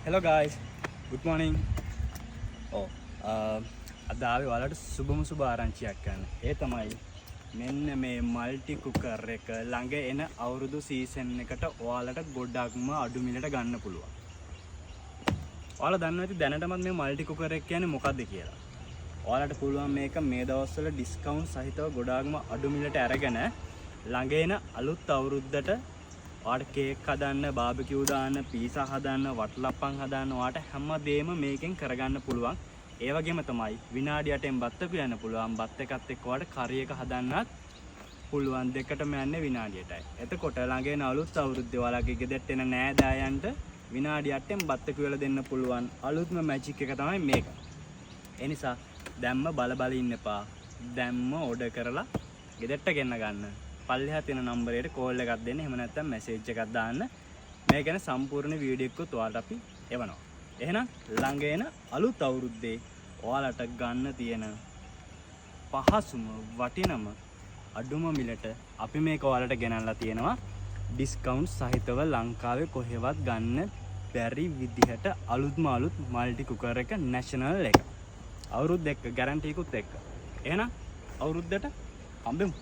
Hello guys, good morning. අද ආවේ ඔයාලට සුබම සුබ ආරංචියක් ගන්න. ඒ තමයි මෙන්න මේ මල්ටි කුකර් එක ළඟ එන අවුරුදු සීසන් එකට ඔයාලට ගොඩක්ම අඩු මිලට ගන්න පුළුවන්. ඔයාලා දන්නවා ඇති දැනටමත් මේ මල්ටි කුකර් එක කියන්නේ මොකක්ද කියලා. ඔයාලට පුළුවන් මේක මේ දවස්වල ඩිස්කවුන්ට් සහිතව ගොඩාක්ම අඩු මිලට අරගෙන ළඟ එන අලුත් අවුරුද්දට ඔයාලට කේක් හදන්න, බාබකියු දාන්න, පීසා හදන්න, වටලප්පන් හදන්න ඔයාලට හැමදේම මේකෙන් කරගන්න පුළුවන්. ඒ වගේම තමයි විනාඩි 8න් බත් එක යන්න පුළුවන්. බත් එකත් එක්ක ඔයාලට කරි එක හදන්නත් පුළුවන්. දෙකටම යන්නේ විනාඩි 8යි. එතකොට ළඟ එන අලුත් අවුරුද්දේ ඔයාලගේ ගෙදරට එන නෑදෑයන්ට විනාඩි 8න් බත් එක වල දෙන්න පුළුවන්. අලුත්ම මැජික් එක තමයි මේක. ඒ නිසා දැම්ම බල ඉන්න එපා. දැම්ම ඕඩර් කරලා ගෙදරට ගෙන්න ගන්න. පල්ලෙහා තියෙන නම්බරයට කෝල් එකක් දෙන්න. එහෙම නැත්නම් මැසේජ් එකක් දාන්න. මේ ගැන සම්පූර්ණ වීඩියෝ එකකුත් ඔයාලට අපි එවනවා. එහෙනම් ළඟ එන අලුත් අවුරුද්දේ ඔයාලට ගන්න තියෙන පහසුම වටිනම අඩුම මිලට අපි මේක ඔයාලට ගෙනල්ලා තියෙනවා. ඩිස්කවුන්ට් සහිතව ලංකාවේ කොහෙවත් ගන්න බැරි විදිහට අලුත්ම අලුත් මල්ටි කුකර් එක නැෂනල් එක. අවුරුද්ද එක්ක ගැරන්ටි එකකුත් එක්ක. එහෙනම් අවුරුද්දට හම්බෙමු.